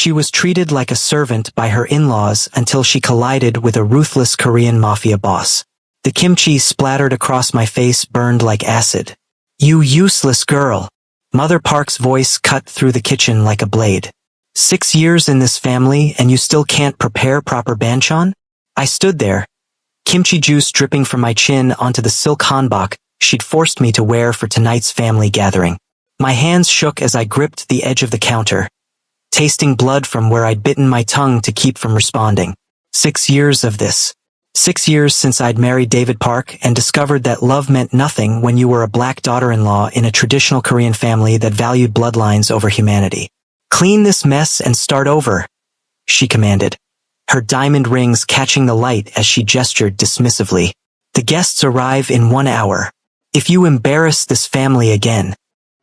She was treated like a servant by her in-laws until she collided with a ruthless Korean mafia boss. The kimchi splattered across my face, burned like acid. "You useless girl." Mother Park's voice cut through the kitchen like a blade. 6 years in this family and you still can't prepare proper banchan? I stood there, kimchi juice dripping from my chin onto the silk hanbok she'd forced me to wear for tonight's family gathering. My hands shook as I gripped the edge of the counter, tasting blood from where I'd bitten my tongue to keep from responding. 6 years of this. 6 years since I'd married David Park and discovered that love meant nothing when you were a black daughter-in-law in a traditional Korean family that valued bloodlines over humanity. "Clean this mess and start over," she commanded, her diamond rings catching the light as she gestured dismissively. "The guests arrive in 1 hour. If you embarrass this family again."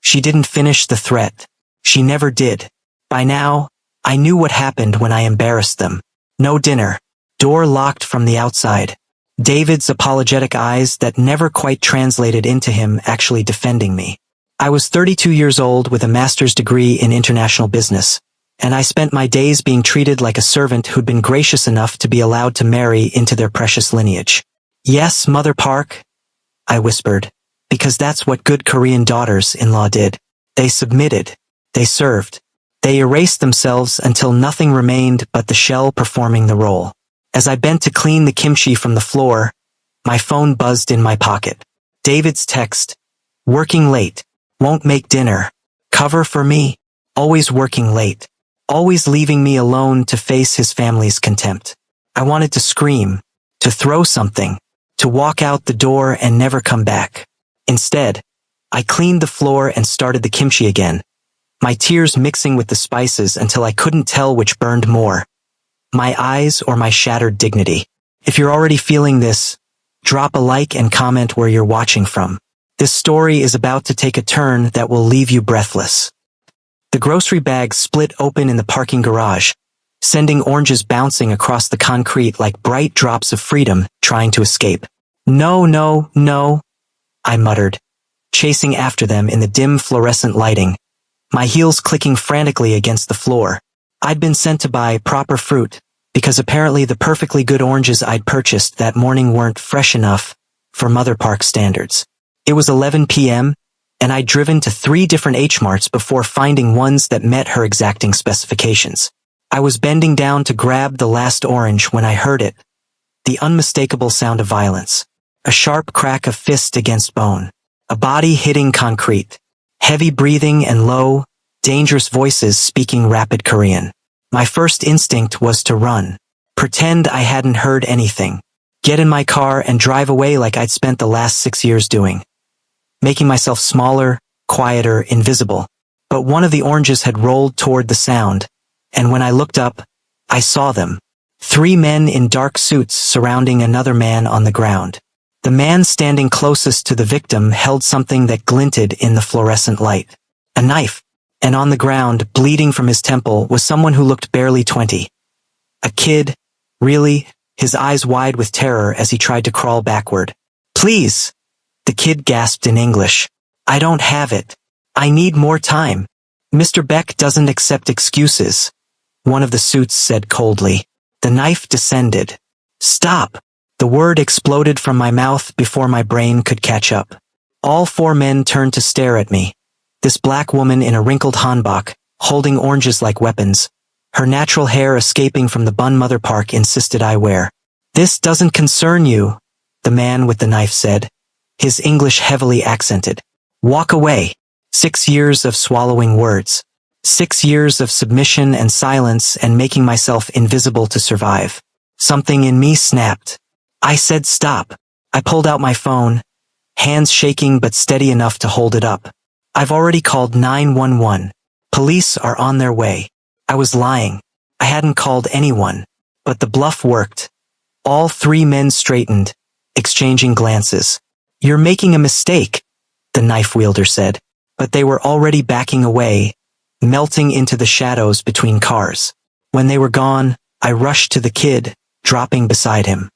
She didn't finish the threat. She never did. By now, I knew what happened when I embarrassed them. No dinner. Door locked from the outside. David's apologetic eyes that never quite translated into him actually defending me. I was 32 years old with a master's degree in international business, and I spent my days being treated like a servant who'd been gracious enough to be allowed to marry into their precious lineage. "Yes, Mother Park," I whispered, because that's what good Korean daughters-in-law did. They submitted. They served. They erased themselves until nothing remained but the shell performing the role. As I bent to clean the kimchi from the floor, my phone buzzed in my pocket. David's text. "Working late. Won't make dinner. Cover for me." Always working late. Always leaving me alone to face his family's contempt. I wanted to scream, to throw something, to walk out the door and never come back. Instead, I cleaned the floor and started the kimchi again, my tears mixing with the spices until I couldn't tell which burned more, my eyes or my shattered dignity. If you're already feeling this, drop a like and comment where you're watching from. This story is about to take a turn that will leave you breathless. The grocery bag split open in the parking garage, sending oranges bouncing across the concrete like bright drops of freedom trying to escape. "No, no, no," I muttered, chasing after them in the dim fluorescent lighting, my heels clicking frantically against the floor. I'd been sent to buy proper fruit, because apparently the perfectly good oranges I'd purchased that morning weren't fresh enough for Mother Park standards. It was 11 p.m., and I'd driven to 3 different H-Marts before finding ones that met her exacting specifications. I was bending down to grab the last orange when I heard it, the unmistakable sound of violence. A sharp crack of fist against bone. A body hitting concrete. Heavy breathing and low, dangerous voices speaking rapid Korean. My first instinct was to run. Pretend I hadn't heard anything. Get in my car and drive away like I'd spent the last 6 years doing. Making myself smaller, quieter, invisible. But one of the oranges had rolled toward the sound, and when I looked up, I saw them. 3 men in dark suits surrounding another man on the ground. The man standing closest to the victim held something that glinted in the fluorescent light. A knife. And on the ground, bleeding from his temple, was someone who looked barely 20. A kid, really, his eyes wide with terror as he tried to crawl backward. "Please," the kid gasped in English. "I don't have it. I need more time. Mr. Beck doesn't accept excuses," one of the suits said coldly. The knife descended. "Stop." The word exploded from my mouth before my brain could catch up. All 4 men turned to stare at me. This black woman in a wrinkled hanbok, holding oranges like weapons, her natural hair escaping from the bun Mother Park insisted I wear. "This doesn't concern you," the man with the knife said, his English heavily accented. "Walk away." 6 years of swallowing words. 6 years of submission and silence and making myself invisible to survive. Something in me snapped. I said stop. I pulled out my phone, hands shaking but steady enough to hold it up. "I've already called 911. Police are on their way." I was lying. I hadn't called anyone. But the bluff worked. All 3 men straightened, exchanging glances. "You're making a mistake," the knife wielder said. But they were already backing away, melting into the shadows between cars. When they were gone, I rushed to the kid, dropping beside him.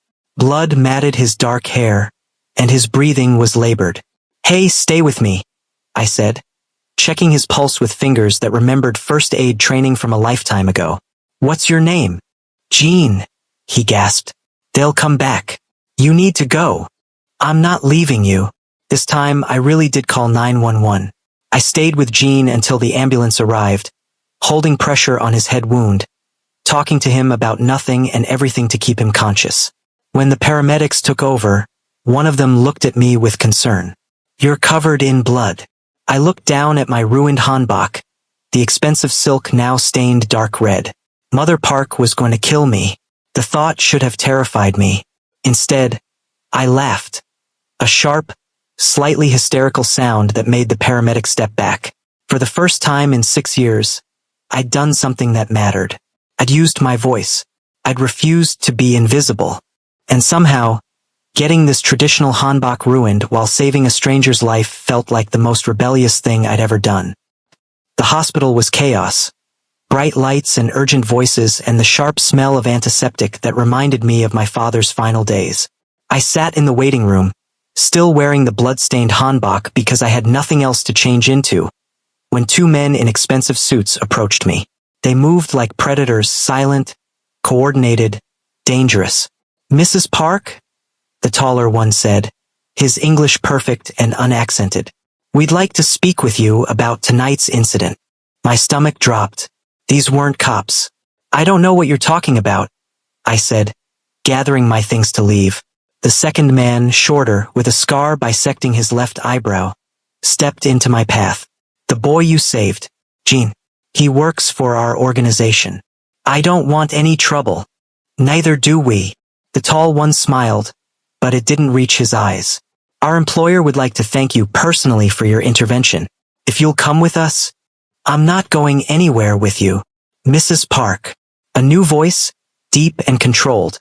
Blood matted his dark hair, and his breathing was labored. "Hey, stay with me," I said. checking his pulse with fingers that remembered first aid training from a lifetime ago. "What's your name?" "Jean," he gasped. "They'll come back. You need to go." "I'm not leaving you." This time, I really did call 911. I stayed with Jean until the ambulance arrived, holding pressure on his head wound, talking to him about nothing and everything to keep him conscious. When the paramedics took over, one of them looked at me with concern. "You're covered in blood." I looked down at my ruined hanbok, the expensive silk now stained dark red. Mother Park was going to kill me. The thought should have terrified me. Instead, I laughed. A sharp, slightly hysterical sound that made the paramedic step back. For the first time in 6 years, I'd done something that mattered. I'd used my voice. I'd refused to be invisible. And somehow, getting this traditional hanbok ruined while saving a stranger's life felt like the most rebellious thing I'd ever done. The hospital was chaos. Bright lights and urgent voices and the sharp smell of antiseptic that reminded me of my father's final days. I sat in the waiting room, still wearing the blood-stained hanbok because I had nothing else to change into, when 2 men in expensive suits approached me. They moved like predators, silent, coordinated, dangerous. "Mrs. Park?" the taller one said, his English perfect and unaccented. "We'd like to speak with you about tonight's incident." My stomach dropped. These weren't cops. "I don't know what you're talking about," I said, gathering my things to leave. The second man, shorter, with a scar bisecting his left eyebrow, stepped into my path. "The boy you saved, Jean. He works for our organization." "I don't want any trouble." "Neither do we." The tall one smiled, but it didn't reach his eyes. "Our employer would like to thank you personally for your intervention. If you'll come with us." "I'm not going anywhere with you, Mrs. Park." A new voice, deep and controlled,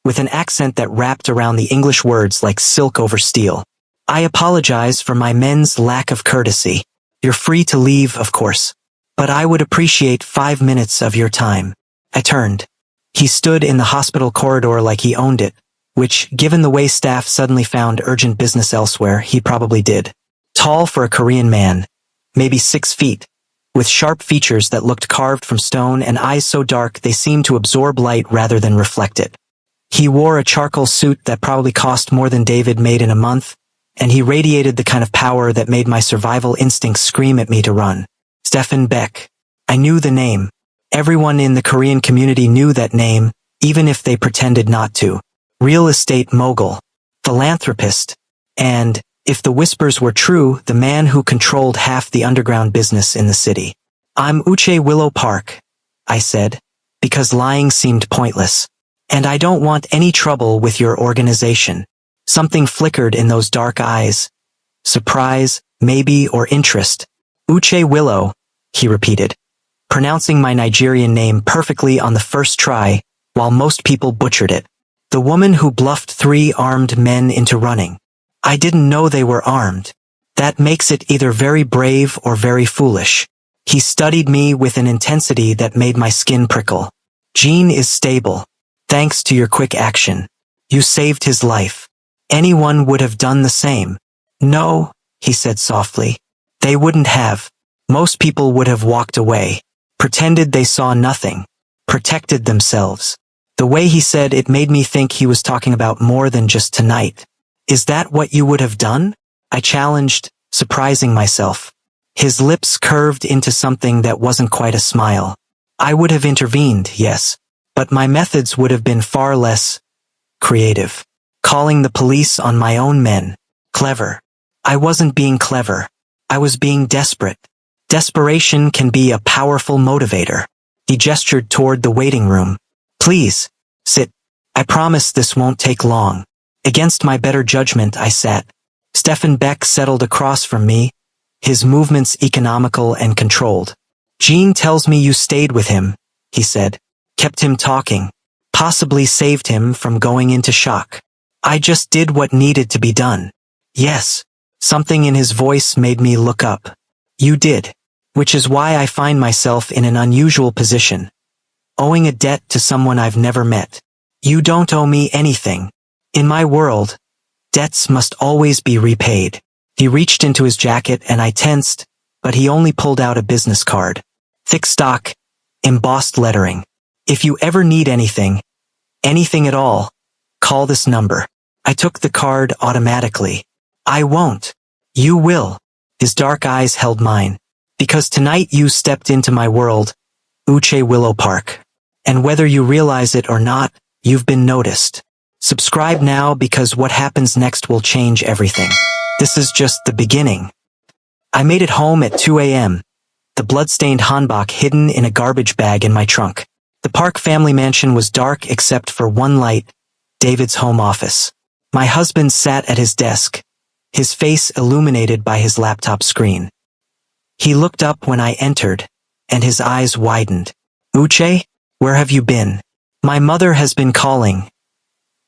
with an accent that wrapped around the English words like silk over steel. "I apologize for my men's lack of courtesy. You're free to leave, of course. But I would appreciate 5 minutes of your time." I turned. He stood in the hospital corridor like he owned it, which, given the way staff suddenly found urgent business elsewhere, he probably did. Tall for a Korean man, maybe 6 feet, with sharp features that looked carved from stone and eyes so dark they seemed to absorb light rather than reflect it. He wore a charcoal suit that probably cost more than David made in a month, and he radiated the kind of power that made my survival instincts scream at me to run. Stefan Beck. I knew the name. Everyone in the Korean community knew that name, even if they pretended not to. Real estate mogul, philanthropist, and, if the whispers were true, the man who controlled half the underground business in the city. "I'm Uche Willow Park," I said, because lying seemed pointless. "And I don't want any trouble with your organization." Something flickered in those dark eyes. Surprise, maybe, or interest. "Uche Willow," he repeated, pronouncing my Nigerian name perfectly on the first try, while most people butchered it. "The woman who bluffed 3 armed men into running." I didn't know they were armed. That makes it either very brave or very foolish. He studied me with an intensity that made my skin prickle. "Jean is stable. Thanks to your quick action. You saved his life. Anyone would have done the same." "No," he said softly. "They wouldn't have. Most people would have walked away, pretended they saw nothing, protected themselves." The way he said it made me think he was talking about more than just tonight. "Is that what you would have done?" I challenged, surprising myself. His lips curved into something that wasn't quite a smile. "I would have intervened, yes. But my methods would have been far less creative. Calling the police on my own men. Clever. I wasn't being clever. I was being desperate. Desperation can be a powerful motivator." He gestured toward the waiting room. "Please, sit. I promise this won't take long." Against my better judgment, I sat. Stefan Beck settled across from me, his movements economical and controlled. "Jean tells me you stayed with him," he said. "Kept him talking. Possibly saved him from going into shock." "I just did what needed to be done." "Yes." Something in his voice made me look up. "You did. Which is why I find myself in an unusual position. Owing a debt to someone I've never met. You don't owe me anything. In my world, debts must always be repaid." He reached into his jacket and I tensed, but he only pulled out a business card. Thick stock, embossed lettering. If you ever need anything at all, call this number. I took the card automatically. I won't. You will. His dark eyes held mine. Because tonight you stepped into my world, Uche Willow Park. And whether you realize it or not, you've been noticed. Subscribe now because what happens next will change everything. This is just the beginning. I made it home at 2 a.m., the blood-stained hanbok hidden in a garbage bag in my trunk. The Park family mansion was dark except for one light, David's home office. My husband sat at his desk, his face illuminated by his laptop screen. He looked up when I entered, and his eyes widened. Uche, where have you been? My mother has been calling.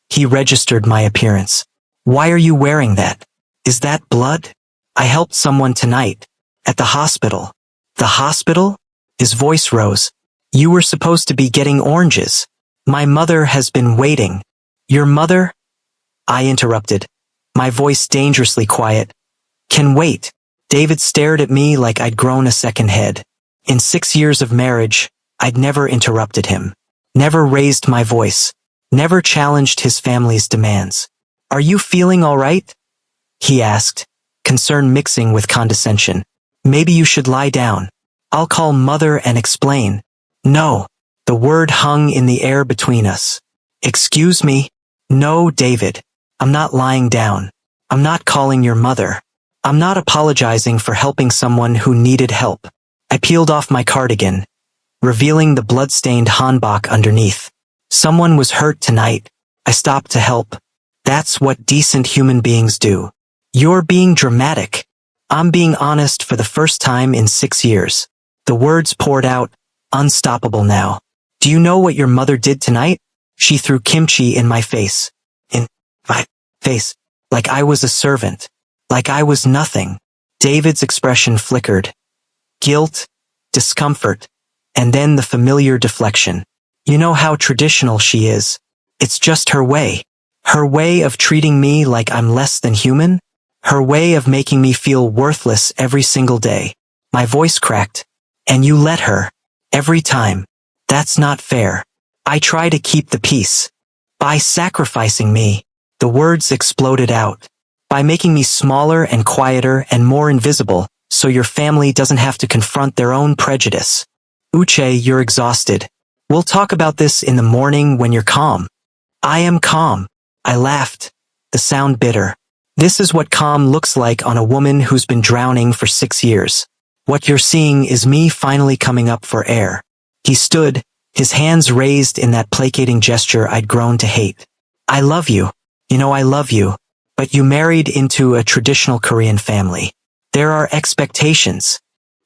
He registered my appearance. Why are you wearing that? Is that blood? I helped someone tonight. At the hospital. The hospital? His voice rose. You were supposed to be getting oranges. My mother has been waiting. Your mother? I interrupted, my voice dangerously quiet. Can wait. David stared at me like I'd grown a second head. In 6 years of marriage, I'd never interrupted him. Never raised my voice. Never challenged his family's demands. Are you feeling all right? He asked, concern mixing with condescension. Maybe you should lie down. I'll call mother and explain. No. The word hung in the air between us. Excuse me? No, David. I'm not lying down. I'm not calling your mother. I'm not apologizing for helping someone who needed help. I peeled off my cardigan, revealing the blood-stained hanbok underneath. Someone was hurt tonight. I stopped to help. That's what decent human beings do. You're being dramatic. I'm being honest for the first time in 6 years. The words poured out, unstoppable now. Do you know what your mother did tonight? She threw kimchi in my face. In my face. Like I was a servant. Like I was nothing. David's expression flickered. Guilt, discomfort, and then the familiar deflection. You know how traditional she is. It's just her way. Her way of treating me like I'm less than human. Her way of making me feel worthless every single day. My voice cracked. And you let her. Every time. That's not fair. I try to keep the peace. By sacrificing me. The words exploded out. By making me smaller and quieter and more invisible, so your family doesn't have to confront their own prejudice. Uche, you're exhausted. We'll talk about this in the morning when you're calm. I am calm. I laughed. The sound bitter. This is what calm looks like on a woman who's been drowning for 6 years. What you're seeing is me finally coming up for air. He stood, his hands raised in that placating gesture I'd grown to hate. I love you. You know I love you. But you married into a traditional Korean family. There are expectations.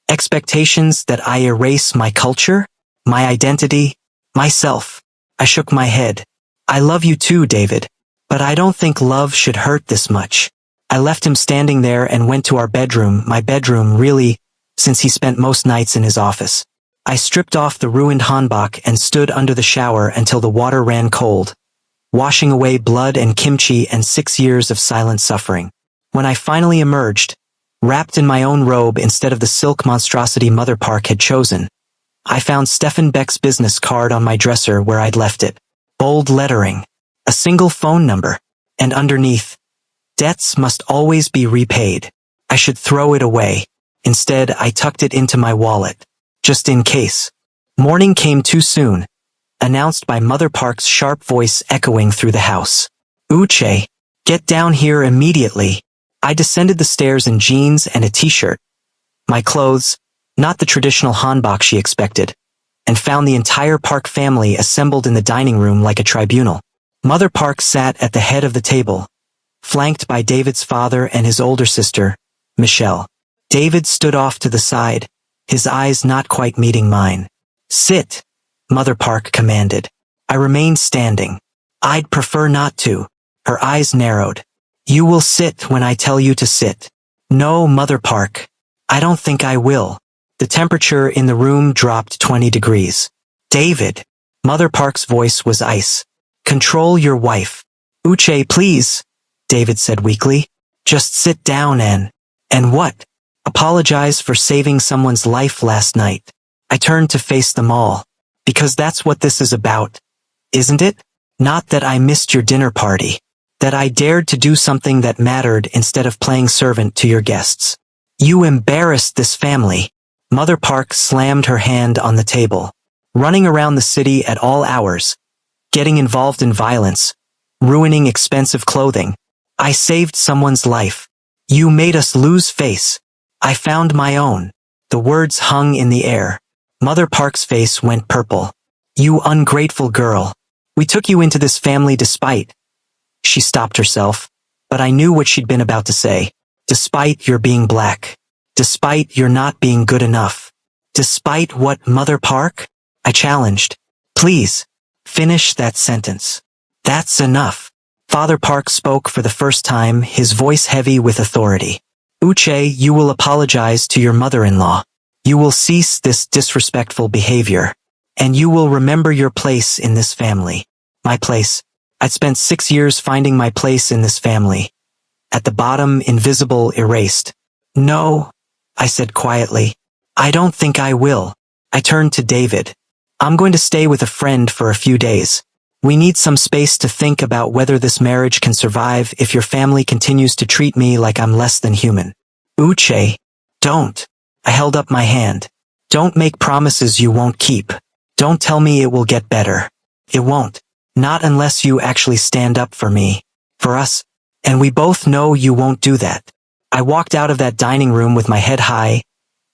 Expectations that I erase my culture, my identity, myself. I shook my head. I love you too, David. But I don't think love should hurt this much. I left him standing there and went to our bedroom, my bedroom really, since he spent most nights in his office. I stripped off the ruined hanbok and stood under the shower until the water ran cold, washing away blood and kimchi and 6 years of silent suffering. When I finally emerged, wrapped in my own robe instead of the silk monstrosity Mother Park had chosen, I found Stefan Beck's business card on my dresser where I'd left it. Bold lettering, a single phone number, and underneath, debts must always be repaid. I should throw it away. Instead, I tucked it into my wallet, just in case. Morning came too soon, announced by Mother Park's sharp voice echoing through the house. Uche, get down here immediately. I descended the stairs in jeans and a t-shirt. My clothes, not the traditional hanbok she expected, and found the entire Park family assembled in the dining room like a tribunal. Mother Park sat at the head of the table, flanked by David's father and his older sister, Michelle. David stood off to the side, his eyes not quite meeting mine. Sit, Mother Park commanded. I remained standing. I'd prefer not to. Her eyes narrowed. You will sit when I tell you to sit. No, Mother Park. I don't think I will. The temperature in the room dropped 20 degrees. David. Mother Park's voice was ice. Control your wife. Uche, please, David said weakly. Just sit down and what? Apologize for saving someone's life last night. I turned to face them all. Because that's what this is about, isn't it? Not that I missed your dinner party. That I dared to do something that mattered instead of playing servant to your guests. You embarrassed this family. Mother Park slammed her hand on the table. Running around the city at all hours. Getting involved in violence. Ruining expensive clothing. I saved someone's life. You made us lose face. I found my own. The words hung in the air. Mother Park's face went purple. You ungrateful girl. We took you into this family despite. She stopped herself, but I knew what she'd been about to say. Despite your being black. Despite your not being good enough. Despite what, Mother Park? I challenged. Please, finish that sentence. That's enough. Father Park spoke for the first time, his voice heavy with authority. Uche, you will apologize to your mother-in-law. You will cease this disrespectful behavior. And you will remember your place in this family. My place. I'd spent 6 years finding my place in this family. At the bottom, invisible, erased. No, I said quietly. I don't think I will. I turned to David. I'm going to stay with a friend for a few days. We need some space to think about whether this marriage can survive if your family continues to treat me like I'm less than human. Uche, don't. I held up my hand. Don't make promises you won't keep. Don't tell me it will get better. It won't. Not unless you actually stand up for me. For us. And we both know you won't do that. I walked out of that dining room with my head high,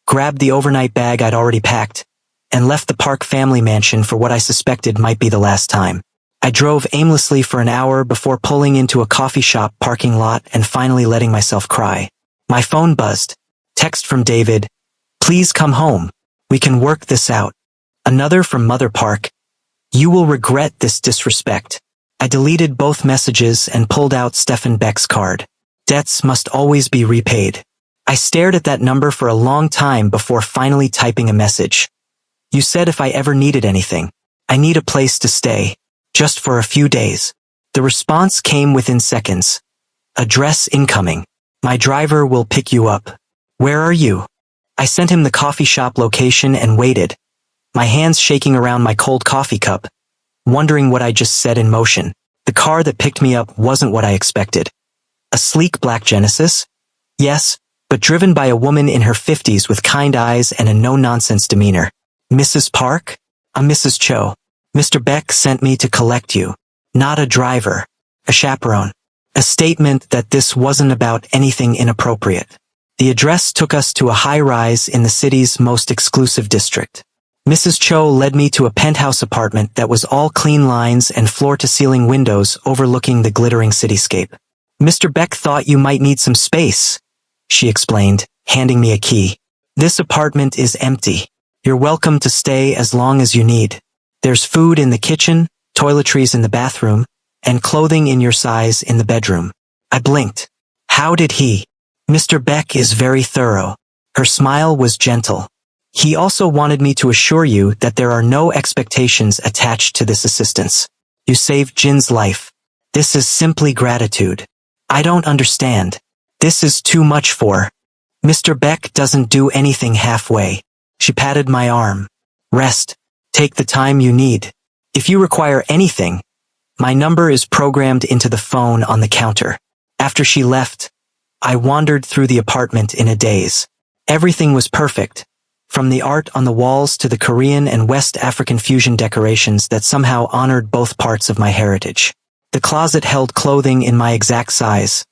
grabbed the overnight bag I'd already packed, and left the Park family mansion for what I suspected might be the last time. I drove aimlessly for an hour before pulling into a coffee shop parking lot and finally letting myself cry. My phone buzzed. Text from David. Please come home. We can work this out. Another from Mother Park. You will regret this disrespect. I deleted both messages and pulled out Stefan Beck's card. Debts must always be repaid. I stared at that number for a long time before finally typing a message. You said if I ever needed anything, I need a place to stay. Just for a few days. The response came within seconds. Address incoming. My driver will pick you up. Where are you? I sent him the coffee shop location and waited, my hands shaking around my cold coffee cup, wondering what I just set in motion. The car that picked me up wasn't what I expected. A sleek black Genesis? Yes, but driven by a woman in her 50s with kind eyes and a no-nonsense demeanor. Mrs. Park? I'm Mrs. Cho. Mr. Beck sent me to collect you. Not a driver. A chaperone. A statement that this wasn't about anything inappropriate. The address took us to a high-rise in the city's most exclusive district. Mrs. Cho led me to a penthouse apartment that was all clean lines and floor-to-ceiling windows overlooking the glittering cityscape. Mr. Beck thought you might need some space, she explained, handing me a key. This apartment is empty. You're welcome to stay as long as you need. There's food in the kitchen, toiletries in the bathroom, and clothing in your size in the bedroom. I blinked. How did he? Mr. Beck is very thorough. Her smile was gentle. He also wanted me to assure you that there are no expectations attached to this assistance. You saved Jin's life. This is simply gratitude. I don't understand. This is too much for. Mr. Beck doesn't do anything halfway. She patted my arm. Rest. Take the time you need. If you require anything, my number is programmed into the phone on the counter. After she left, I wandered through the apartment in a daze. Everything was perfect, from the art on the walls to the Korean and West African fusion decorations that somehow honored both parts of my heritage. The closet held clothing in my exact size,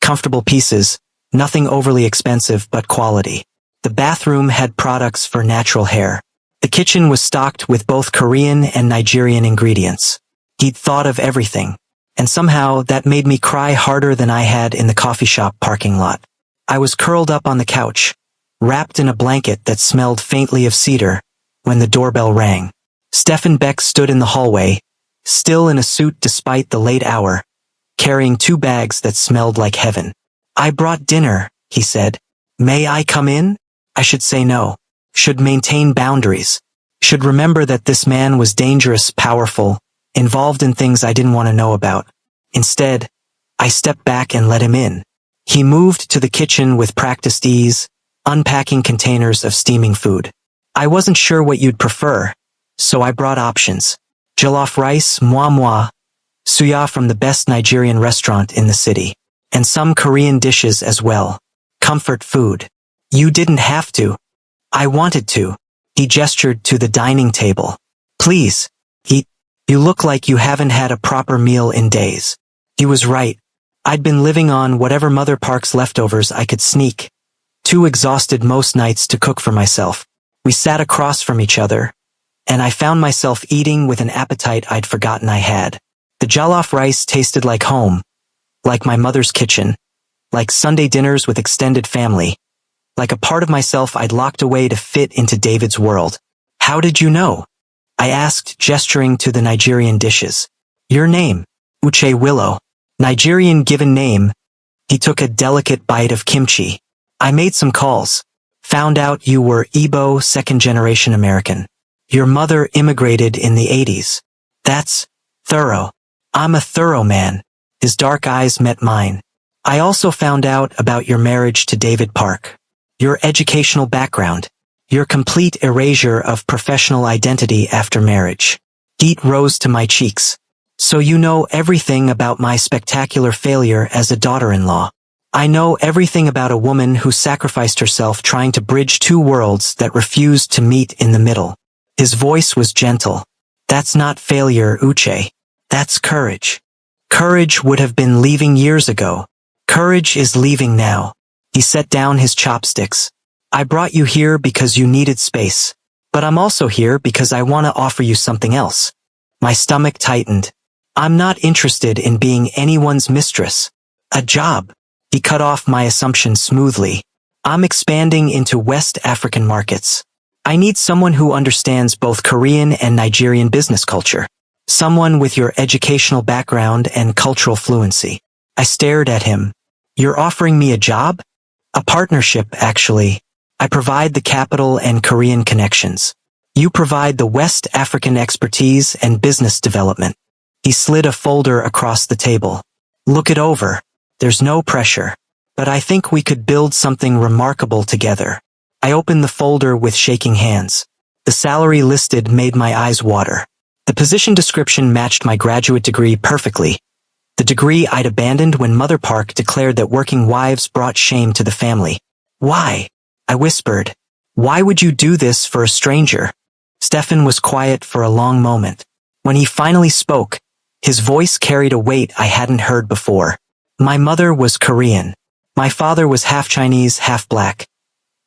comfortable pieces, nothing overly expensive but quality. The bathroom had products for natural hair. The kitchen was stocked with both Korean and Nigerian ingredients. He'd thought of everything, and somehow that made me cry harder than I had in the coffee shop parking lot. I was curled up on the couch, wrapped in a blanket that smelled faintly of cedar, when the doorbell rang. Stefan Beck stood in the hallway, still in a suit despite the late hour, carrying 2 bags that smelled like heaven. I brought dinner, he said. May I come in? I should say no. Should maintain boundaries. Should remember that this man was dangerous, powerful, involved in things I didn't want to know about. Instead, I stepped back and let him in. He moved to the kitchen with practiced ease, unpacking containers of steaming food. I wasn't sure what you'd prefer, so I brought options. Jollof rice, moi moi, suya from the best Nigerian restaurant in the city, and some Korean dishes as well. Comfort food. You didn't have to. I wanted to. He gestured to the dining table. Please, eat. You look like you haven't had a proper meal in days. He was right. I'd been living on whatever Mother Park's leftovers I could sneak. Too exhausted most nights to cook for myself. We sat across from each other, and I found myself eating with an appetite I'd forgotten I had. The jollof rice tasted like home, like my mother's kitchen, like Sunday dinners with extended family, like a part of myself I'd locked away to fit into David's world. How did you know? I asked, gesturing to the Nigerian dishes. Your name, Uche Willow. Nigerian given name. He took a delicate bite of kimchi. I made some calls. Found out you were Igbo second-generation American. Your mother immigrated in the 80s. That's thorough. I'm a thorough man. His dark eyes met mine. I also found out about your marriage to David Park. Your educational background. Your complete erasure of professional identity after marriage. Heat rose to my cheeks. So you know everything about my spectacular failure as a daughter-in-law. I know everything about a woman who sacrificed herself trying to bridge two worlds that refused to meet in the middle. His voice was gentle. That's not failure, Uche. That's courage. Courage would have been leaving years ago. Courage is leaving now. He set down his chopsticks. I brought you here because you needed space. But I'm also here because I want to offer you something else. My stomach tightened. I'm not interested in being anyone's mistress. A job. He cut off my assumption smoothly. I'm expanding into West African markets. I need someone who understands both Korean and Nigerian business culture. Someone with your educational background and cultural fluency. I stared at him. You're offering me a job? A partnership, actually. I provide the capital and Korean connections. You provide the West African expertise and business development. He slid a folder across the table. Look it over. There's no pressure. But I think we could build something remarkable together. I opened the folder with shaking hands. The salary listed made my eyes water. The position description matched my graduate degree perfectly. The degree I'd abandoned when Mother Park declared that working wives brought shame to the family. Why? I whispered. Why would you do this for a stranger? Stefan was quiet for a long moment. When he finally spoke, his voice carried a weight I hadn't heard before. My mother was Korean. My father was half Chinese, half black.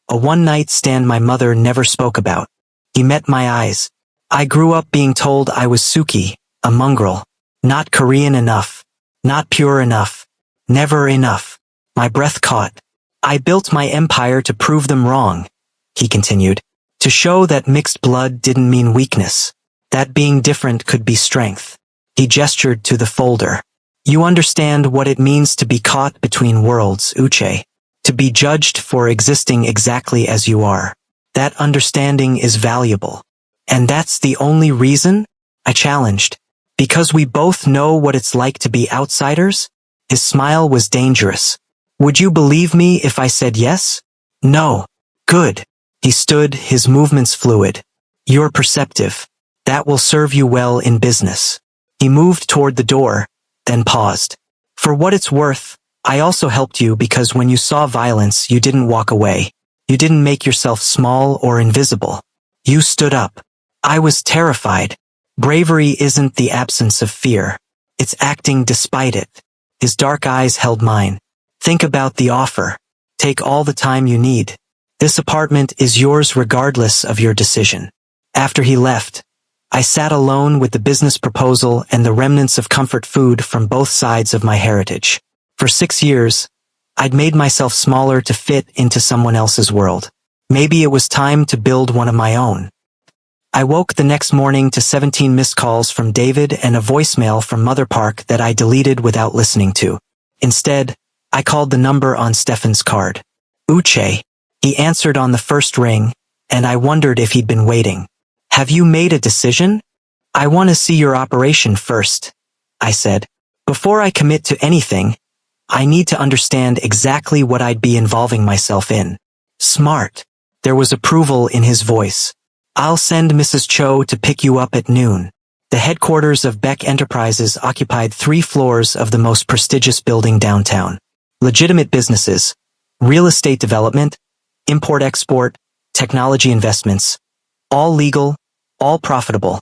A one-night stand my mother never spoke about. He met my eyes. I grew up being told I was Suki, a mongrel. Not Korean enough. Not pure enough. Never enough. My breath caught. I built my empire to prove them wrong, he continued. To show that mixed blood didn't mean weakness. That being different could be strength. He gestured to the folder. You understand what it means to be caught between worlds, Uche. To be judged for existing exactly as you are. That understanding is valuable. And that's the only reason? I challenged. Because we both know what it's like to be outsiders? His smile was dangerous. Would you believe me if I said yes? No. Good. He stood, his movements fluid. You're perceptive. That will serve you well in business. He moved toward the door, then paused. For what it's worth, I also helped you because when you saw violence, you didn't walk away. You didn't make yourself small or invisible. You stood up. I was terrified. Bravery isn't the absence of fear. It's acting despite it. His dark eyes held mine. Think about the offer. Take all the time you need. This apartment is yours regardless of your decision. After he left, I sat alone with the business proposal and the remnants of comfort food from both sides of my heritage. For 6 years, I'd made myself smaller to fit into someone else's world. Maybe it was time to build one of my own. I woke the next morning to 17 missed calls from David and a voicemail from Mother Park that I deleted without listening to. Instead, I called the number on Stefan's card. Uche. He answered on the first ring, and I wondered if he'd been waiting. Have you made a decision? I want to see your operation first, I said. Before I commit to anything, I need to understand exactly what I'd be involving myself in. Smart. There was approval in his voice. I'll send Mrs. Cho to pick you up at noon. The headquarters of Beck Enterprises occupied 3 floors of the most prestigious building downtown. Legitimate businesses, real estate development, import-export, technology investments, all legal, all profitable,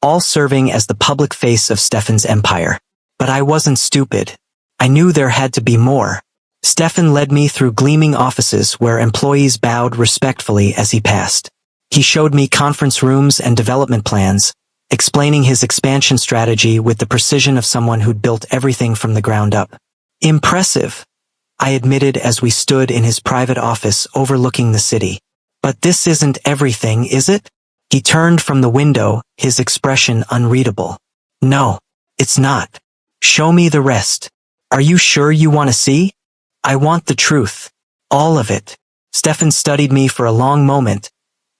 all serving as the public face of Stefan's empire. But I wasn't stupid. I knew there had to be more. Stefan led me through gleaming offices where employees bowed respectfully as he passed. He showed me conference rooms and development plans, explaining his expansion strategy with the precision of someone who'd built everything from the ground up. Impressive, I admitted as we stood in his private office overlooking the city. But this isn't everything, is it? He turned from the window, his expression unreadable. No, it's not. Show me the rest. Are you sure you want to see? I want the truth. All of it. Stefan studied me for a long moment,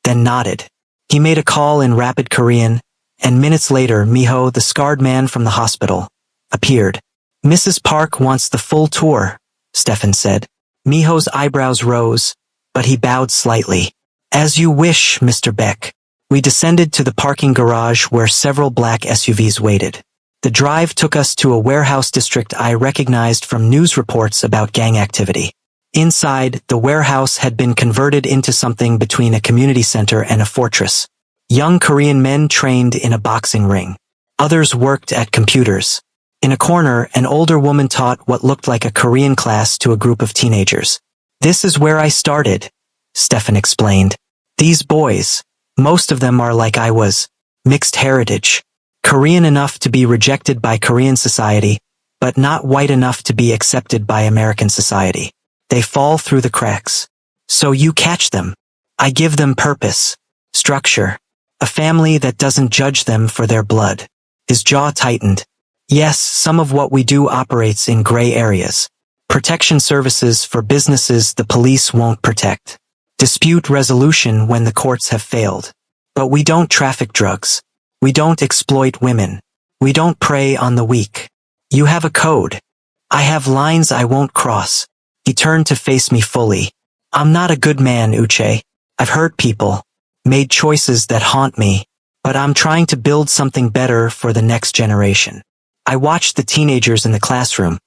then nodded. He made a call in rapid Korean, and minutes later Miho, the scarred man from the hospital, appeared. Mrs. Park wants the full tour, Stefan said. Miho's eyebrows rose, but he bowed slightly. As you wish, Mr. Beck. We descended to the parking garage where several black SUVs waited. The drive took us to a warehouse district I recognized from news reports about gang activity. Inside, the warehouse had been converted into something between a community center and a fortress. Young Korean men trained in a boxing ring. Others worked at computers. In a corner, an older woman taught what looked like a Korean class to a group of teenagers. This is where I started, Stefan explained. These boys, most of them are like I was, mixed heritage. Korean enough to be rejected by Korean society, but not white enough to be accepted by American society. They fall through the cracks. So you catch them. I give them purpose, structure, a family that doesn't judge them for their blood. His jaw tightened. Yes, some of what we do operates in gray areas. Protection services for businesses the police won't protect. Dispute resolution when the courts have failed. But we don't traffic drugs. We don't exploit women. We don't prey on the weak. You have a code. I have lines I won't cross. He turned to face me fully. I'm not a good man, Uche. I've hurt people, made choices that haunt me, but I'm trying to build something better for the next generation. I watched the teenagers in the classroom,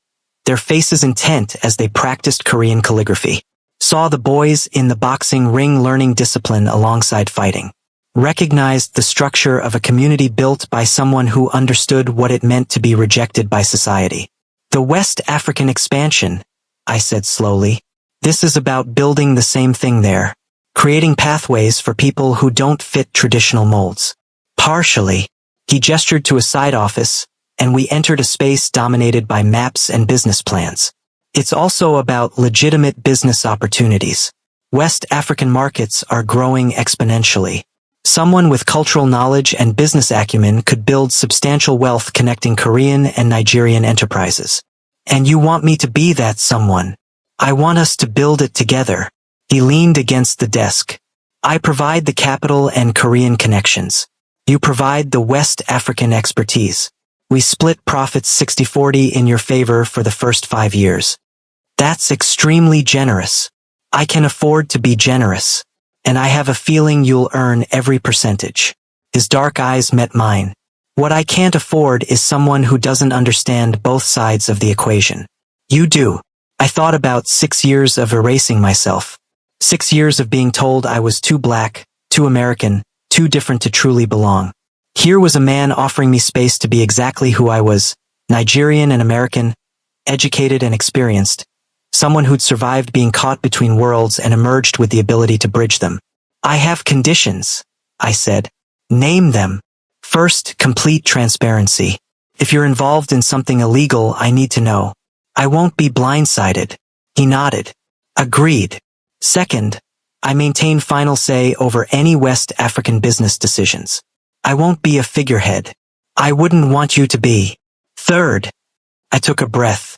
their faces intent as they practiced Korean calligraphy. Saw the boys in the boxing ring learning discipline alongside fighting. Recognized the structure of a community built by someone who understood what it meant to be rejected by society. The West African expansion, I said slowly. This is about building the same thing there, creating pathways for people who don't fit traditional molds. Partially, he gestured to a side office, and we entered a space dominated by maps and business plans. It's also about legitimate business opportunities. West African markets are growing exponentially. Someone with cultural knowledge and business acumen could build substantial wealth connecting Korean and Nigerian enterprises. And you want me to be that someone. I want us to build it together. He leaned against the desk. I provide the capital and Korean connections. You provide the West African expertise. We split profits 60-40 in your favor for the first 5 years. That's extremely generous. I can afford to be generous. And I have a feeling you'll earn every percentage. His dark eyes met mine. What I can't afford is someone who doesn't understand both sides of the equation. You do. I thought about 6 years of erasing myself. 6 years of being told I was too black, too American, too different to truly belong. Here was a man offering me space to be exactly who I was, Nigerian and American, educated and experienced. Someone who'd survived being caught between worlds and emerged with the ability to bridge them. I have conditions, I said. Name them. First, complete transparency. If you're involved in something illegal, I need to know. I won't be blindsided. He nodded. Agreed. Second, I maintain final say over any West African business decisions. I won't be a figurehead. I wouldn't want you to be. Third, I took a breath.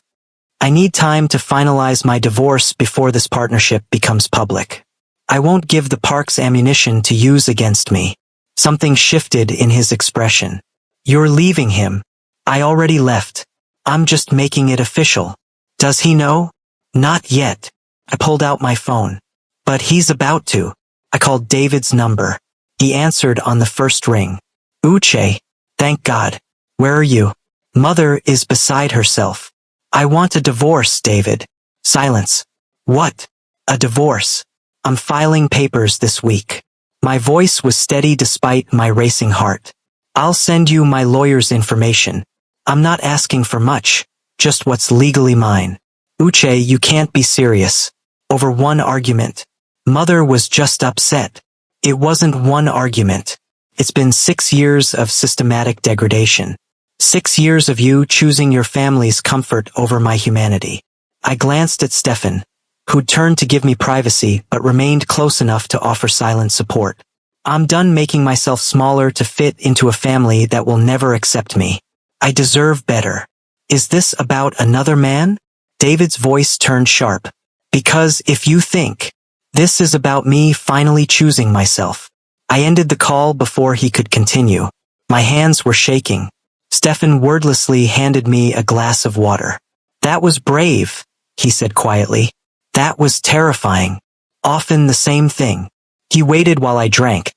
I need time to finalize my divorce before this partnership becomes public. I won't give the Parks ammunition to use against me. Something shifted in his expression. You're leaving him. I already left. I'm just making it official. Does he know? Not yet. I pulled out my phone. But he's about to. I called David's number. He answered on the first ring. Uche, thank God. Where are you? Mother is beside herself. I want a divorce, David. Silence. What? A divorce. I'm filing papers this week. My voice was steady despite my racing heart. I'll send you my lawyer's information. I'm not asking for much, just what's legally mine. Uche, you can't be serious. Over one argument. Mother was just upset. It wasn't one argument. It's been 6 years of systematic degradation. 6 years of you choosing your family's comfort over my humanity. I glanced at Stefan, who'd turned to give me privacy but remained close enough to offer silent support. I'm done making myself smaller to fit into a family that will never accept me. I deserve better. Is this about another man? David's voice turned sharp. Because if you think this is about me finally choosing myself. I ended the call before he could continue. My hands were shaking. Stefan wordlessly handed me a glass of water. That was brave, he said quietly. That was terrifying. Often the same thing. He waited while I drank,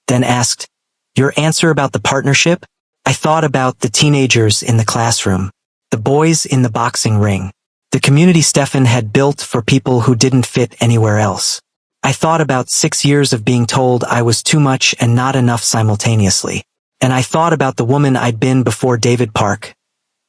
then asked, your answer about the partnership? I thought about the teenagers in the classroom, the boys in the boxing ring, the community Stefan had built for people who didn't fit anywhere else. I thought about 6 years of being told I was too much and not enough simultaneously. And I thought about the woman I'd been before David Park.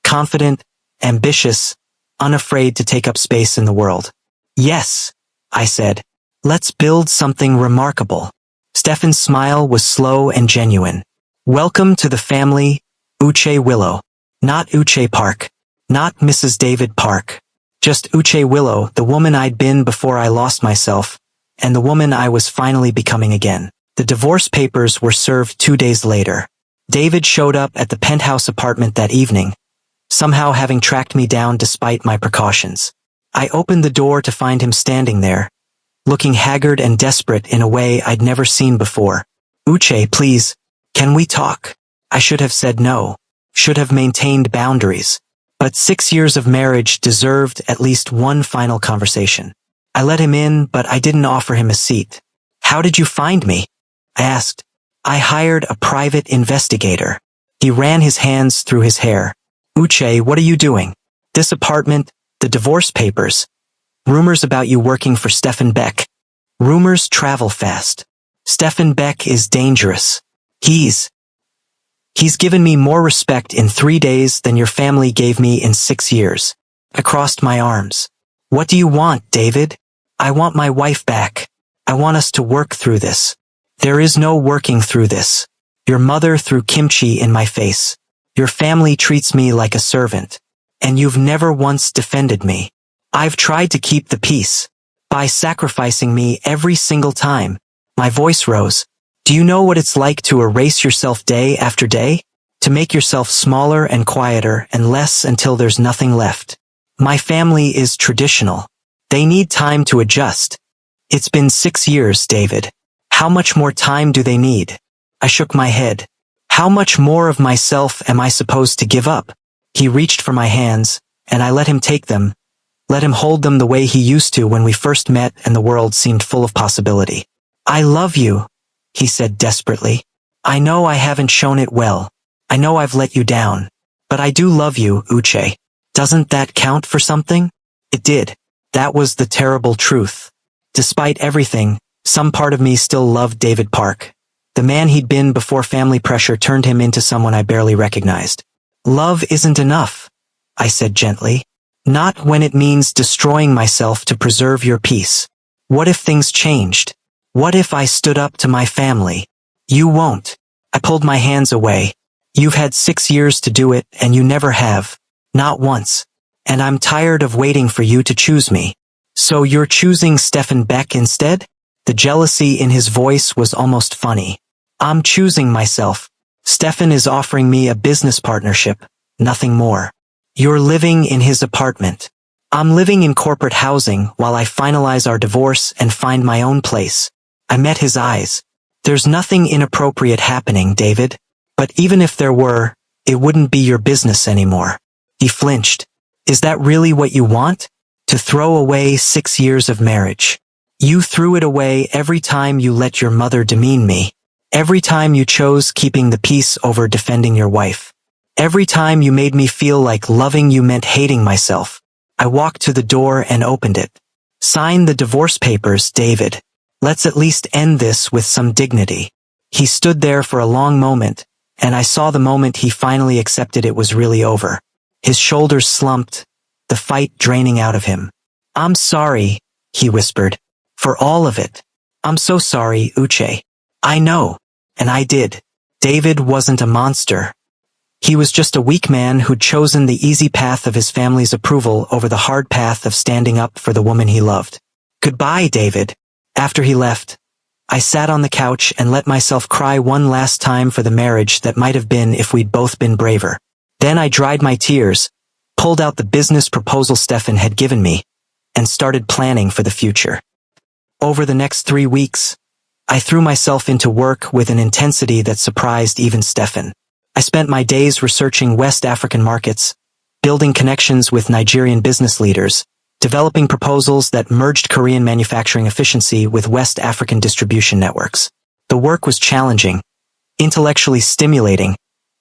Confident, ambitious, unafraid to take up space in the world. Yes, I said. Let's build something remarkable. Stefan's smile was slow and genuine. Welcome to the family, Uche Willow. Not Uche Park. Not Mrs. David Park. Just Uche Willow, the woman I'd been before I lost myself, and the woman I was finally becoming again. The divorce papers were served 2 days later. David showed up at the penthouse apartment that evening, somehow having tracked me down despite my precautions. I opened the door to find him standing there, looking haggard and desperate in a way I'd never seen before. Uche, please, can we talk? I should have said no, should have maintained boundaries, but 6 years of marriage deserved at least one final conversation. I let him in, but I didn't offer him a seat. How did you find me? I asked. I hired a private investigator. He ran his hands through his hair. Uche, what are you doing? This apartment, the divorce papers. Rumors about you working for Stefan Beck. Rumors travel fast. Stefan Beck is dangerous. He's given me more respect in 3 days than your family gave me in 6 years. I crossed my arms. What do you want, David? I want my wife back. I want us to work through this. There is no working through this. Your mother threw kimchi in my face. Your family treats me like a servant. And you've never once defended me. I've tried to keep the peace. By sacrificing me every single time. My voice rose. Do you know what it's like to erase yourself day after day? To make yourself smaller and quieter and less until there's nothing left. My family is traditional. They need time to adjust. It's been 6 years, David. How much more time do they need? I shook my head. How much more of myself am I supposed to give up? He reached for my hands, and I let him take them, let him hold them the way he used to when we first met and the world seemed full of possibility. I love you, he said desperately. I know I haven't shown it well. I know I've let you down. But I do love you, Uche. Doesn't that count for something? It did. That was the terrible truth. Despite everything, some part of me still loved David Park. The man he'd been before family pressure turned him into someone I barely recognized. Love isn't enough, I said gently. Not when it means destroying myself to preserve your peace. What if things changed? What if I stood up to my family? You won't. I pulled my hands away. You've had 6 years to do it, and you never have. Not once. And I'm tired of waiting for you to choose me. So you're choosing Stefan Beck instead? The jealousy in his voice was almost funny. I'm choosing myself. Stefan is offering me a business partnership, nothing more. You're living in his apartment. I'm living in corporate housing while I finalize our divorce and find my own place. I met his eyes. There's nothing inappropriate happening, David. But even if there were, it wouldn't be your business anymore. He flinched. Is that really what you want? To throw away 6 years of marriage? You threw it away every time you let your mother demean me. Every time you chose keeping the peace over defending your wife. Every time you made me feel like loving you meant hating myself. I walked to the door and opened it. Sign the divorce papers, David. Let's at least end this with some dignity. He stood there for a long moment, and I saw the moment he finally accepted it was really over. His shoulders slumped, the fight draining out of him. I'm sorry, he whispered, for all of it. I'm so sorry, Uche. I know, and I did. David wasn't a monster. He was just a weak man who'd chosen the easy path of his family's approval over the hard path of standing up for the woman he loved. Goodbye, David. After he left, I sat on the couch and let myself cry one last time for the marriage that might have been if we'd both been braver. Then I dried my tears, pulled out the business proposal Stefan had given me, and started planning for the future. Over the next 3 weeks, I threw myself into work with an intensity that surprised even Stefan. I spent my days researching West African markets, building connections with Nigerian business leaders, developing proposals that merged Korean manufacturing efficiency with West African distribution networks. The work was challenging, intellectually stimulating,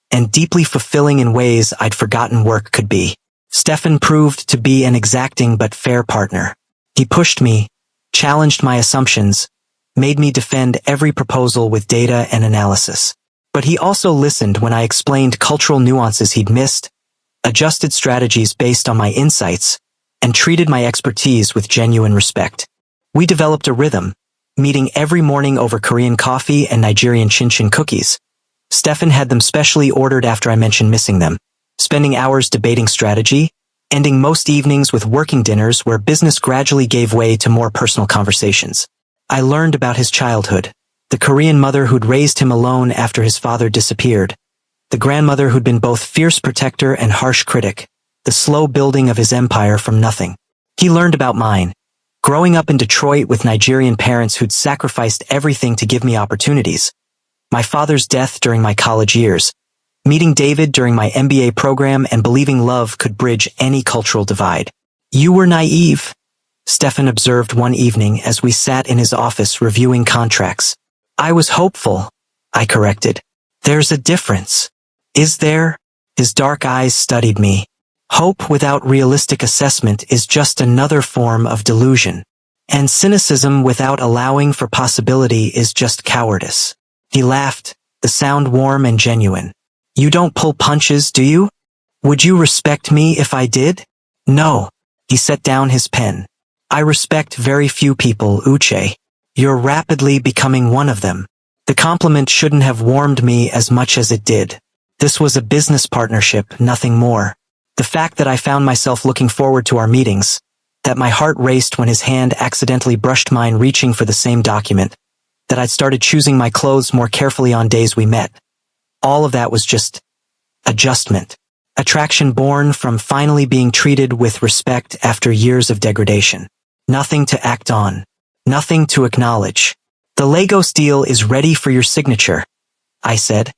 and deeply fulfilling in ways I'd forgotten work could be. Stefan proved to be an exacting but fair partner. He pushed me, challenged my assumptions, made me defend every proposal with data and analysis. But he also listened when I explained cultural nuances he'd missed, adjusted strategies based on my insights, and treated my expertise with genuine respect. We developed a rhythm, meeting every morning over Korean coffee and Nigerian chin-chin cookies. Stefan had them specially ordered after I mentioned missing them, spending hours debating strategy, ending most evenings with working dinners where business gradually gave way to more personal conversations. I learned about his childhood, the Korean mother who'd raised him alone after his father disappeared, the grandmother who'd been both fierce protector and harsh critic, the slow building of his empire from nothing. He learned about mine, growing up in Detroit with Nigerian parents who'd sacrificed everything to give me opportunities, my father's death during my college years, meeting David during my MBA program and believing love could bridge any cultural divide. You were naive, Stefan observed one evening as we sat in his office reviewing contracts. I was hopeful, I corrected. There's a difference. Is there? His dark eyes studied me. Hope without realistic assessment is just another form of delusion. And cynicism without allowing for possibility is just cowardice. He laughed, the sound warm and genuine. You don't pull punches, do you? Would you respect me if I did? No. He set down his pen. I respect very few people, Uche. You're rapidly becoming one of them. The compliment shouldn't have warmed me as much as it did. This was a business partnership, nothing more. The fact that I found myself looking forward to our meetings, that my heart raced when his hand accidentally brushed mine reaching for the same document, that I'd started choosing my clothes more carefully on days we met. All of that was just adjustment. Attraction born from finally being treated with respect after years of degradation. Nothing to act on. Nothing to acknowledge. The Lagos deal is ready for your signature, I said,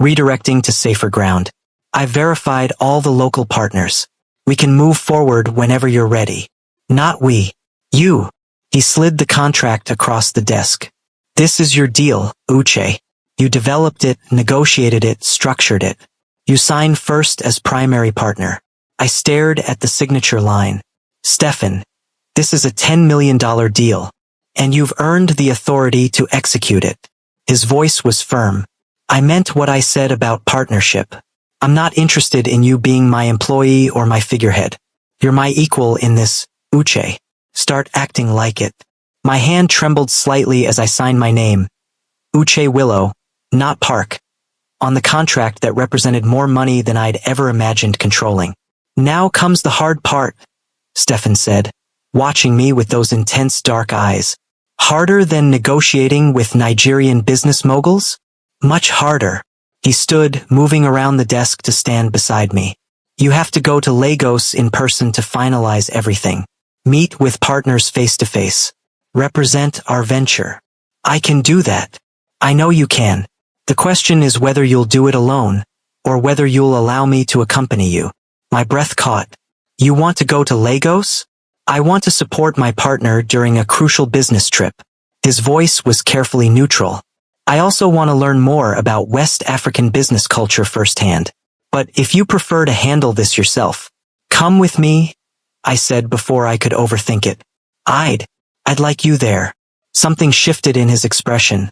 redirecting to safer ground. I've verified all the local partners. We can move forward whenever you're ready. Not we. You. He slid the contract across the desk. This is your deal, Uche. You developed it, negotiated it, structured it. You signed first as primary partner. I stared at the signature line. Stefan, this is a $10 million deal, and you've earned the authority to execute it. His voice was firm. I meant what I said about partnership. I'm not interested in you being my employee or my figurehead. You're my equal in this, Uche. Start acting like it. My hand trembled slightly as I signed my name. Uche Willow, not Park, on the contract that represented more money than I'd ever imagined controlling. Now comes the hard part, Stefan said, watching me with those intense dark eyes. Harder than negotiating with Nigerian business moguls? Much harder. He stood, moving around the desk to stand beside me. You have to go to Lagos in person to finalize everything. Meet with partners face to face. Represent our venture. I can do that. I know you can. The question is whether you'll do it alone, or whether you'll allow me to accompany you. My breath caught. You want to go to Lagos? I want to support my partner during a crucial business trip. His voice was carefully neutral. I also want to learn more about West African business culture firsthand. But if you prefer to handle this yourself, come with me, I said before I could overthink it. I'd like you there. Something shifted in his expression.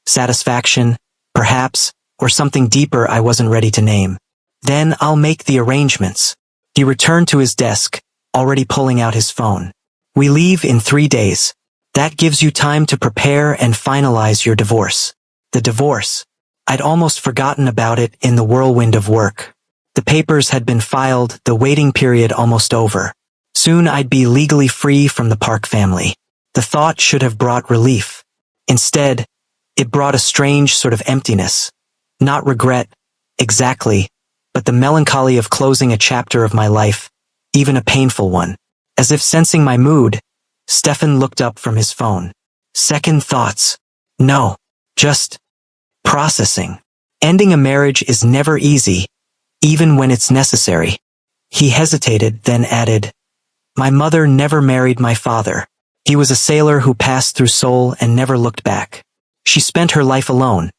Satisfaction, perhaps, or something deeper I wasn't ready to name. Then I'll make the arrangements. He returned to his desk, already pulling out his phone. We leave in 3 days. That gives you time to prepare and finalize your divorce. The divorce. I'd almost forgotten about it in the whirlwind of work. The papers had been filed, the waiting period almost over. Soon I'd be legally free from the Park family. The thought should have brought relief. Instead, it brought a strange sort of emptiness. Not regret, exactly, but the melancholy of closing a chapter of my life, even a painful one. As if sensing my mood, Stefan looked up from his phone. Second thoughts. No, just processing. Ending a marriage is never easy, even when it's necessary. He hesitated, then added, My mother never married my father. He was a sailor who passed through Seoul and never looked back. She spent her life alone,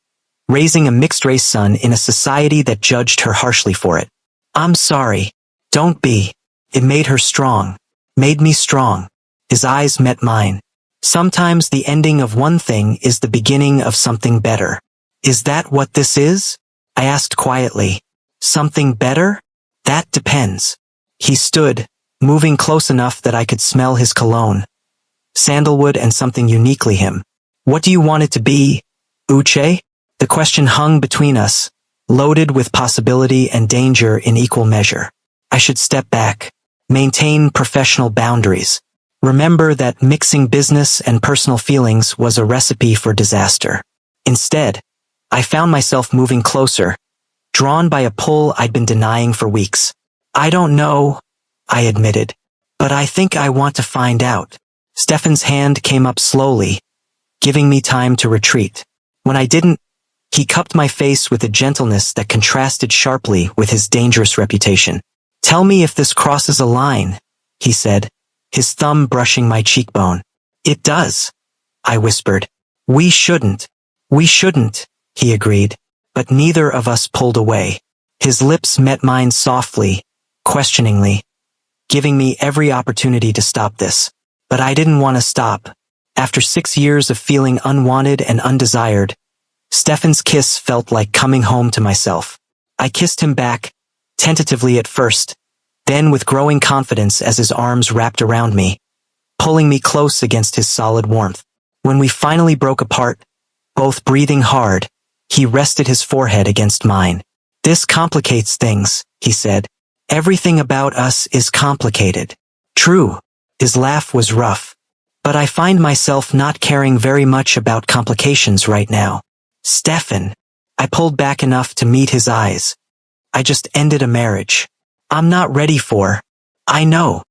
raising a mixed-race son in a society that judged her harshly for it. I'm sorry. Don't be. It made her strong. Made me strong. His eyes met mine. Sometimes the ending of one thing is the beginning of something better. Is that what this is? I asked quietly. Something better? That depends. He stood, moving close enough that I could smell his cologne. Sandalwood and something uniquely him. What do you want it to be, Uche? The question hung between us, loaded with possibility and danger in equal measure. I should step back, maintain professional boundaries. Remember that mixing business and personal feelings was a recipe for disaster. Instead, I found myself moving closer, drawn by a pull I'd been denying for weeks. I don't know, I admitted, but I think I want to find out. Stefan's hand came up slowly, giving me time to retreat. When I didn't, he cupped my face with a gentleness that contrasted sharply with his dangerous reputation. Tell me if this crosses a line, he said, his thumb brushing my cheekbone. It does, I whispered. We shouldn't, he agreed, but neither of us pulled away. His lips met mine softly, questioningly, giving me every opportunity to stop this. But I didn't want to stop. After 6 years of feeling unwanted and undesired, Stefan's kiss felt like coming home to myself. I kissed him back, tentatively at first, then with growing confidence as his arms wrapped around me, pulling me close against his solid warmth. When we finally broke apart, both breathing hard, he rested his forehead against mine. This complicates things, he said. Everything about us is complicated. True. His laugh was rough. But I find myself not caring very much about complications right now. Stefan. I pulled back enough to meet his eyes. I just ended a marriage. I'm not ready for. I know.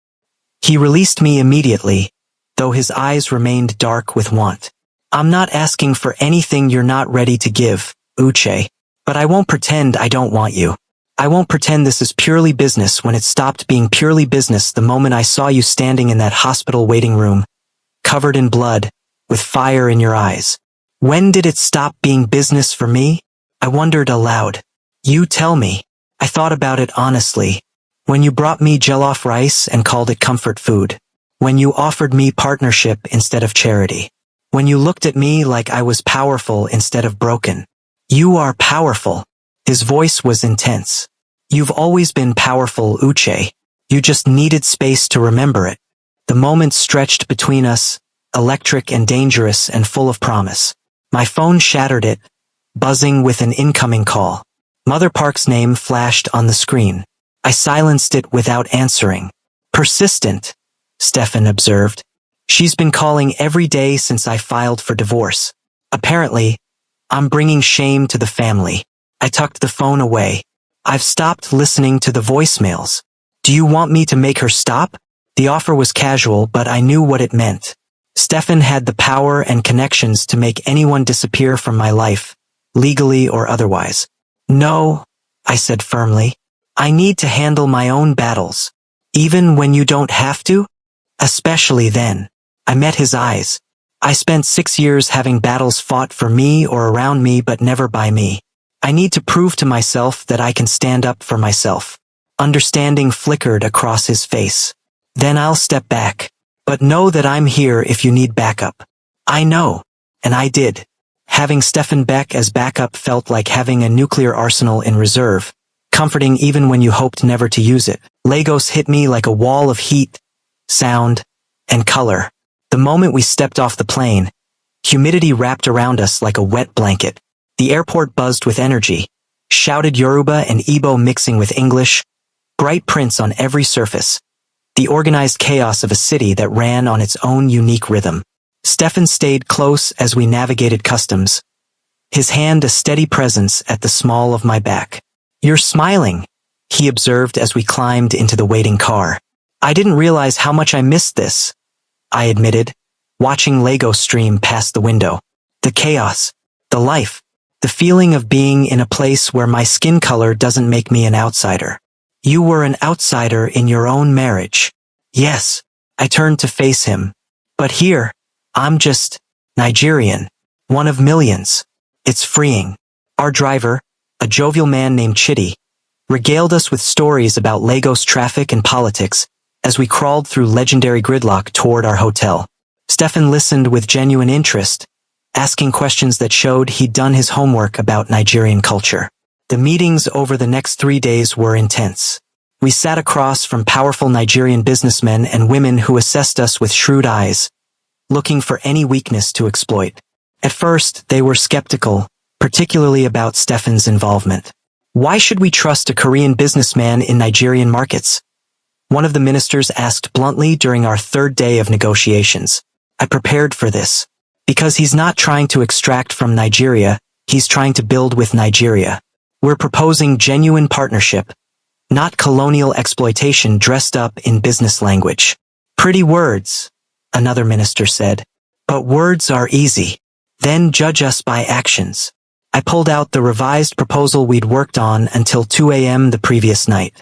He released me immediately, though his eyes remained dark with want. I'm not asking for anything you're not ready to give, Uche. But I won't pretend I don't want you. I won't pretend this is purely business when it stopped being purely business the moment I saw you standing in that hospital waiting room, covered in blood, with fire in your eyes. When did it stop being business for me? I wondered aloud. You tell me. I thought about it honestly. When you brought me jollof rice and called it comfort food. When you offered me partnership instead of charity. When you looked at me like I was powerful instead of broken. You are powerful. His voice was intense. You've always been powerful, Uche. You just needed space to remember it. The moment stretched between us, electric and dangerous and full of promise. My phone shattered it, buzzing with an incoming call. Mother Park's name flashed on the screen. I silenced it without answering. Persistent, Stefan observed. She's been calling every day since I filed for divorce. Apparently, I'm bringing shame to the family. I tucked the phone away. I've stopped listening to the voicemails. Do you want me to make her stop? The offer was casual, but I knew what it meant. Stefan had the power and connections to make anyone disappear from my life, legally or otherwise. No, I said firmly. I need to handle my own battles. Even when you don't have to? Especially then. I met his eyes. I spent 6 years having battles fought for me or around me but never by me. I need to prove to myself that I can stand up for myself. Understanding flickered across his face. Then I'll step back. But know that I'm here if you need backup. I know. And I did. Having Stefan Beck as backup felt like having a nuclear arsenal in reserve, comforting even when you hoped never to use it. Lagos hit me like a wall of heat, sound, and color. The moment we stepped off the plane, humidity wrapped around us like a wet blanket. The airport buzzed with energy, shouted Yoruba and Igbo mixing with English, bright prints on every surface. The organized chaos of a city that ran on its own unique rhythm. Stefan stayed close as we navigated customs, his hand a steady presence at the small of my back. "You're smiling," he observed as we climbed into the waiting car. "I didn't realize how much I missed this," I admitted, watching Lagos stream past the window. The chaos, the life, the feeling of being in a place where my skin color doesn't make me an outsider. "You were an outsider in your own marriage." "Yes," I turned to face him. "But here, I'm just Nigerian, one of millions." It's freeing. Our driver, a jovial man named Chidi, regaled us with stories about Lagos traffic and politics as we crawled through legendary gridlock toward our hotel. Stefan listened with genuine interest, asking questions that showed he'd done his homework about Nigerian culture. The meetings over the next 3 days were intense. We sat across from powerful Nigerian businessmen and women who assessed us with shrewd eyes, looking for any weakness to exploit. At first, they were skeptical, particularly about Stefan's involvement. Why should we trust a Korean businessman in Nigerian markets? One of the ministers asked bluntly during our 3rd day of negotiations. I prepared for this. Because he's not trying to extract from Nigeria, he's trying to build with Nigeria. We're proposing genuine partnership, not colonial exploitation dressed up in business language. "Pretty words," another minister said. "But words are easy. Then judge us by actions." I pulled out the revised proposal we'd worked on until 2 a.m. the previous night.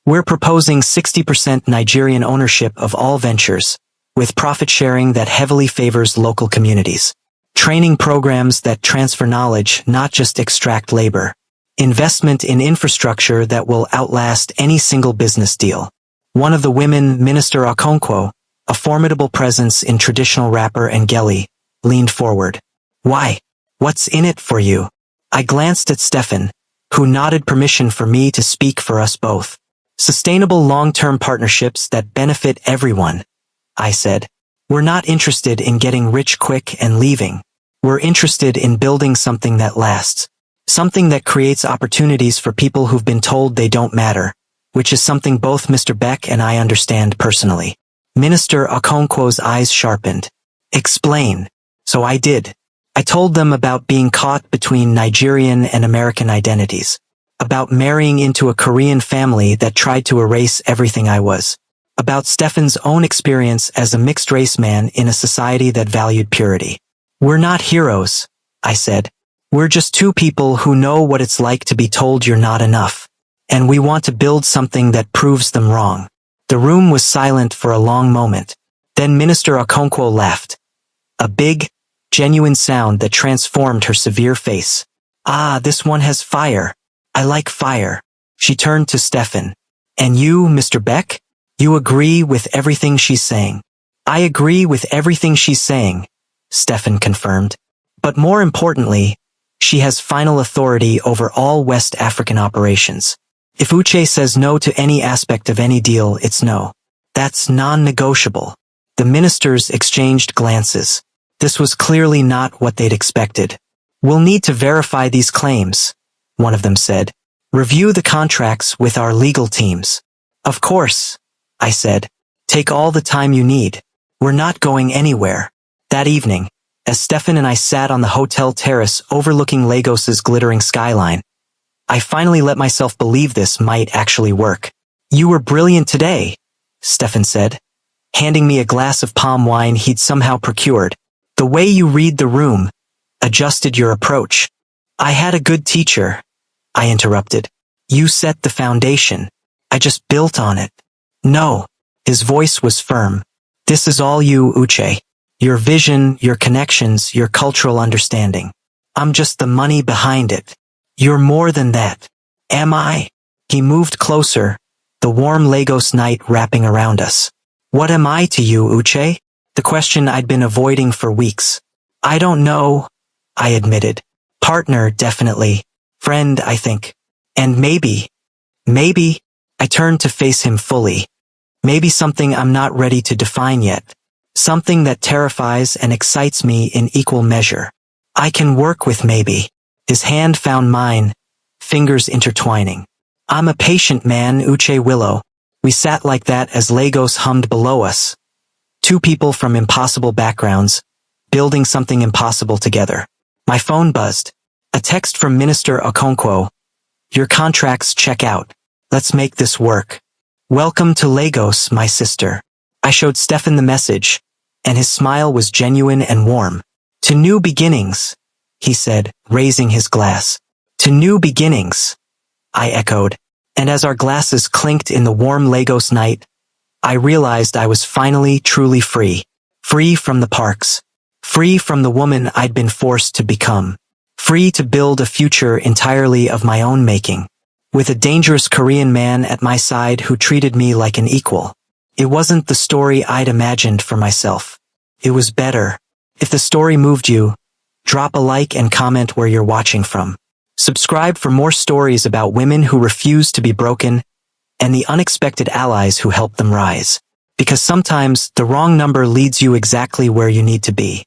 We're proposing 60% Nigerian ownership of all ventures, with profit sharing that heavily favors local communities. Training programs that transfer knowledge, not just extract labor. Investment in infrastructure that will outlast any single business deal. One of the women, Minister Okonkwo, a formidable presence in traditional wrapper and geli, leaned forward. "Why? What's in it for you?" I glanced at Stefan, who nodded permission for me to speak for us both. "Sustainable long-term partnerships that benefit everyone," I said. "We're not interested in getting rich quick and leaving. We're interested in building something that lasts. Something that creates opportunities for people who've been told they don't matter, which is something both Mr. Beck and I understand personally." Minister Okonkwo's eyes sharpened. "Explain." So I did. I told them about being caught between Nigerian and American identities, about marrying into a Korean family that tried to erase everything I was, about Stefan's own experience as a mixed-race man in a society that valued purity. "We're not heroes," I said. "We're just two people who know what it's like to be told you're not enough, and we want to build something that proves them wrong." The room was silent for a long moment. Then Minister Okonkwo laughed. A big, genuine sound that transformed her severe face. "Ah, this one has fire. I like fire." She turned to Stefan. "And you, Mr. Beck? You agree with everything she's saying?" "I agree with everything she's saying," Stefan confirmed. "But more importantly, she has final authority over all West African operations. If Uche says no to any aspect of any deal, it's no. That's non-negotiable." The ministers exchanged glances. This was clearly not what they'd expected. "We'll need to verify these claims," one of them said. "Review the contracts with our legal teams." "Of course," I said. "Take all the time you need. We're not going anywhere." That evening, as Stefan and I sat on the hotel terrace overlooking Lagos's glittering skyline, I finally let myself believe this might actually work. "You were brilliant today," Stefan said, handing me a glass of palm wine he'd somehow procured. "The way you read the room, adjusted your approach." "I had a good teacher," I interrupted. "You set the foundation. I just built on it." "No," his voice was firm. This is all you, Uche. Your vision, your connections, your cultural understanding. I'm just the money behind it. You're more than that. Am I? He moved closer, the warm Lagos night wrapping around us. What am I to you, Uche? The question I'd been avoiding for weeks. I don't know, I admitted. Partner, definitely. Friend, I think. And maybe, I turned to face him fully. Maybe something I'm not ready to define yet. Something that terrifies and excites me in equal measure. I can work with maybe. His hand found mine, fingers intertwining. I'm a patient man, Uche Willow. We sat like that as Lagos hummed below us. Two people from impossible backgrounds, building something impossible together. My phone buzzed. A text from Minister Okonkwo. Your contracts check out. Let's make this work. Welcome to Lagos, my sister. I showed Stefan the message, and his smile was genuine and warm. To new beginnings, he said, raising his glass. To new beginnings, I echoed. And as our glasses clinked in the warm Lagos night, I realized I was finally truly free. Free from the parks. Free from the woman I'd been forced to become. Free to build a future entirely of my own making. With a dangerous Korean man at my side who treated me like an equal. It wasn't the story I'd imagined for myself. It was better. If the story moved you, drop a like and comment where you're watching from. Subscribe for more stories about women who refuse to be broken and the unexpected allies who help them rise. Because sometimes the wrong number leads you exactly where you need to be.